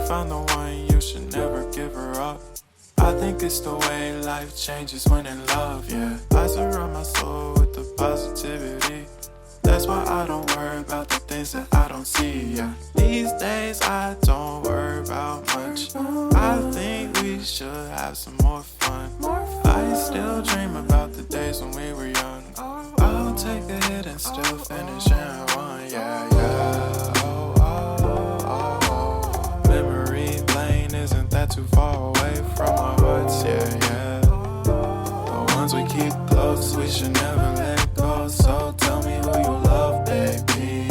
found the one, you should never give her up. I think it's the way life changes when in love, yeah. I surround my soul with the positivity. That's why I don't worry about the things that I don't see, yeah. These days I don't worry about much. I think we should have some more fun. I still dream about the days when we were young. I'll take a hit and still finish in one, yeah, yeah. Oh, oh, oh, oh. Memory lane isn't that too far away from our hearts, yeah, yeah. The ones we keep close, we should never let go. So tell me who you love, baby.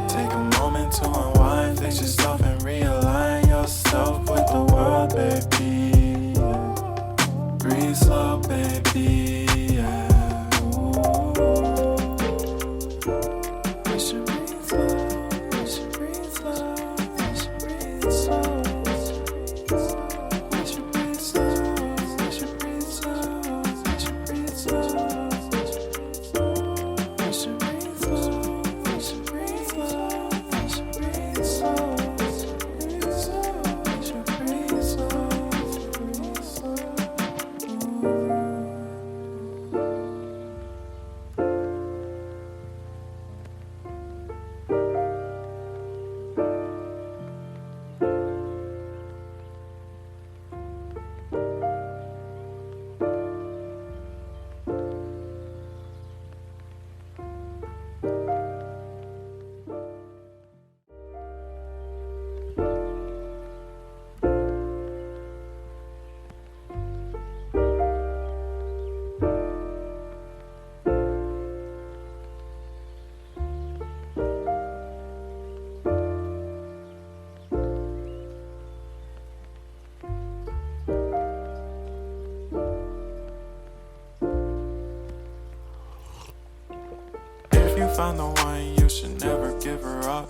Take a moment to unwind, fix yourself and realign yourself with the world, baby. Breathe slow, baby, yeah. We should breathe slow, we should breathe slow, we should breathe slow. We should breathe slow, we should breathe slow, we should breathe slow. We should breathe slow, we should breathe slow, we should breathe slow. We should breathe slow, breathe slow. If you found the one, you should never give her up.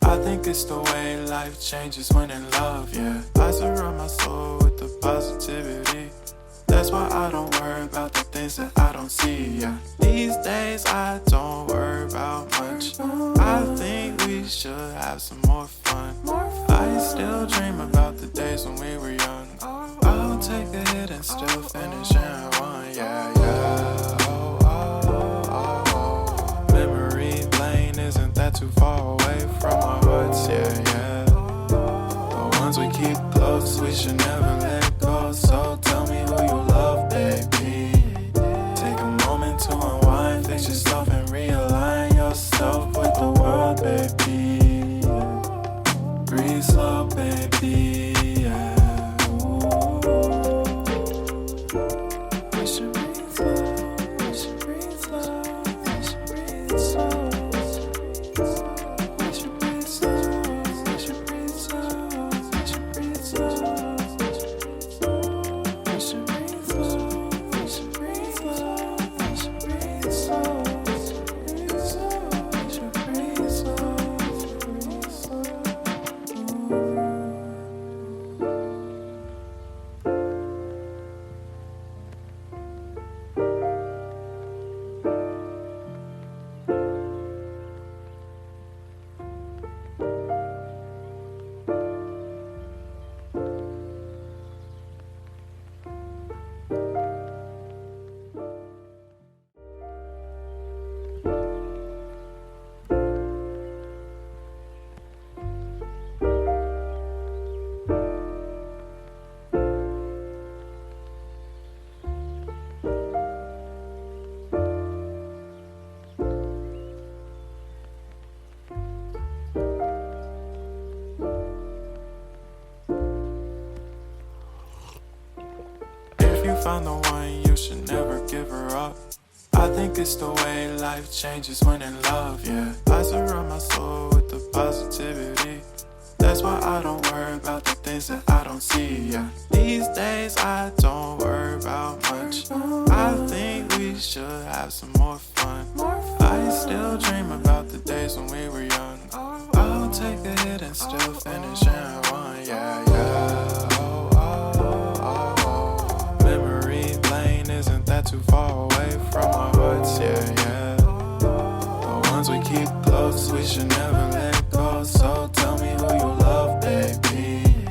I think it's the way life changes when in love, yeah. I surround my soul with the positivity. That's why I don't worry about the things that I don't see, yeah. These days I don't worry about much. I think we should have some more fun. I still dream about the days when we were young. I'll take a hit and still finish in one, yeah, yeah. Oh, oh, oh, oh. Memory lane isn't that too far away from our hearts, yeah, yeah. The ones we keep close, we should never let go. So tell me who you love, baby. Take a moment to unwind, fix yourself and realign yourself with the world, baby. Breathe slow, baby, yeah. We should breathe slow, we should breathe slow, we should breathe slow. We should breathe slow, we should breathe slow, we should breathe slow. We should breathe slow, we should breathe slow, we should breathe slow. We should breathe slow, breathe slow. If you found the one, you should never give her up. I think it's the way life changes when in love, yeah. I surround my soul with the positivity. That's why I don't worry about the things that I don't see, yeah. These days I don't worry about much. I think we should have some more fun. I still dream about the days when we were young. I'll take a hit and still finish in one, yeah, yeah. Oh, oh, oh, oh. Memory lane isn't that too far away from our hearts, yeah, yeah. The ones we keep close, we should never let go. So tell me who you love, baby.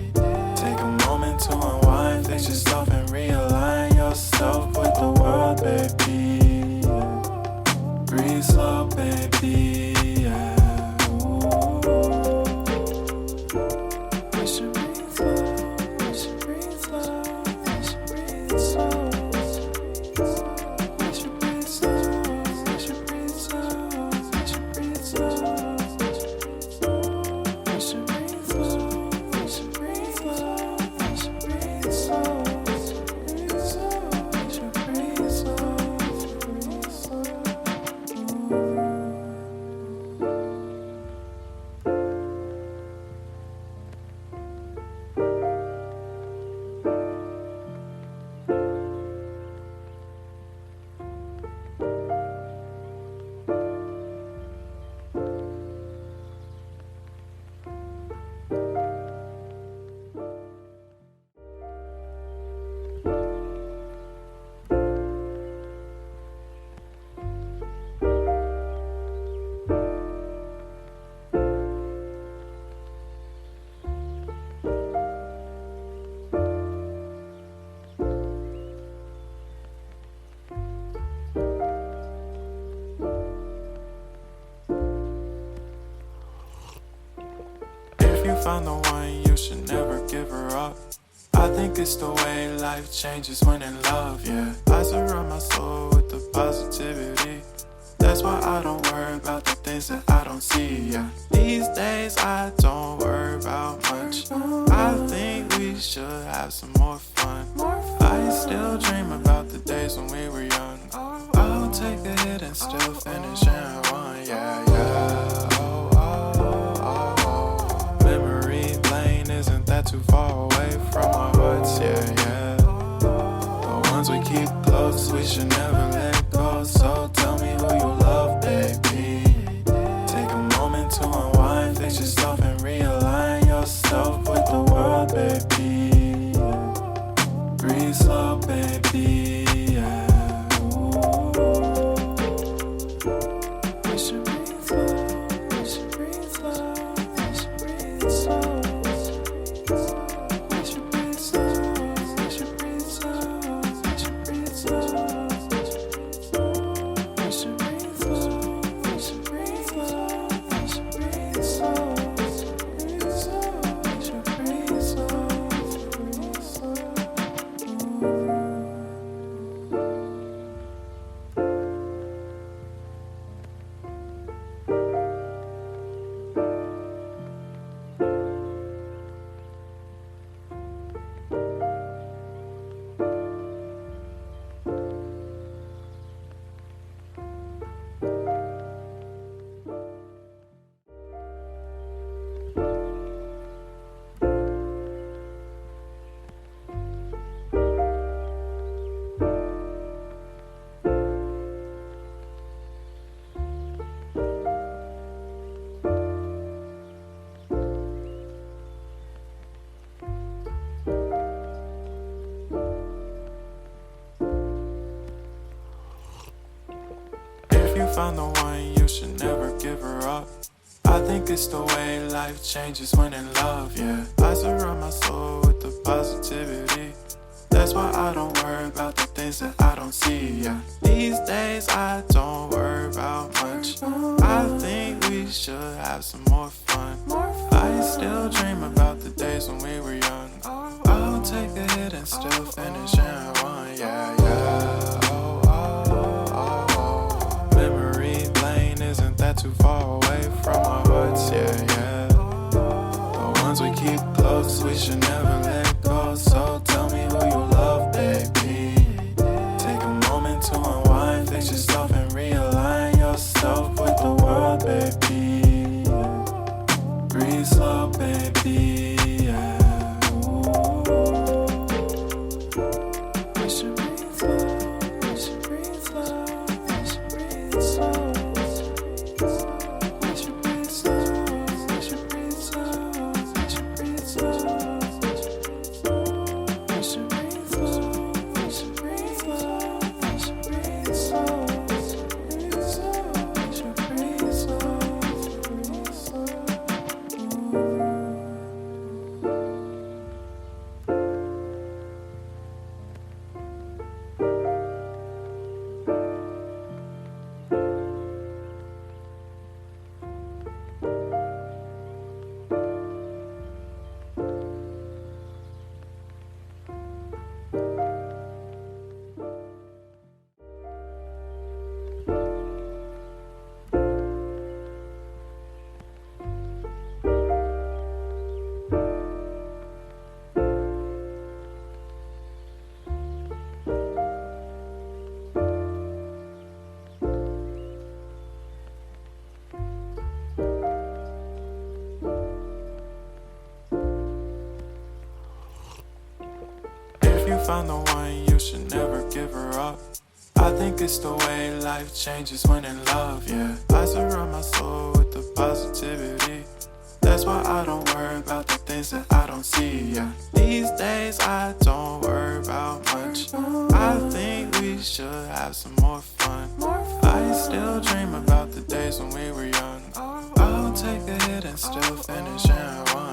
found the one, you should never give her up. I think it's the way life changes when in love, yeah. I surround my soul with the positivity. That's why I don't worry about the things that I don't see, yeah. These days I don't worry about much. I think we should have some more fun. I still dream about the days when we were young. I'll take a hit and still finish in one, yeah, yeah. Oh, oh, oh, oh. Memory lane isn't that too far away from our hearts, yeah, yeah. The ones we keep close, we should never let go. So tell me who you love, baby. Take a moment to unwind, fix yourself and realign yourself with the world, baby. Breathe slow, baby, yeah. We should breathe slow, we should breathe slow, we should breathe slow. We should breathe slow, we should breathe slow, we should breathe slow. We should breathe slow, we should breathe slow, we should breathe slow, we should breathe slow, breathe slow. If you found the one, you should never give her up. I think it's the way life changes when in love, yeah. I surround my soul with the positivity. That's why I don't worry about the things that I don't see, yeah. These days I don't worry about much. I think we should have some more fun. I still dream about the days when we were young. I'll take a hit and still finish in one, yeah, yeah. Oh, oh, oh, oh. Memory lane isn't that too far away from our hearts, yeah, yeah. The ones we keep close, we should never let go. So tell me who you love, baby. Take a moment to unwind, fix yourself and realign yourself with the world, baby. Breathe slow, baby, yeah. We should breathe slow, we should breathe slow, we should breathe slow. We should breathe slow, we should breathe slow, we should breathe slow. We should breathe slow, we should breathe slow, we should breathe slow. We should breathe slow, breathe slow. If you found the one, you should never give her up. I think it's the way life changes when in love, yeah. I surround my soul with the positivity. That's why I don't worry about the things that I don't see, yeah. These days I don't worry about much. I think we should have some more fun. I still dream about the days when we were young. I'll take a hit and still finish in one.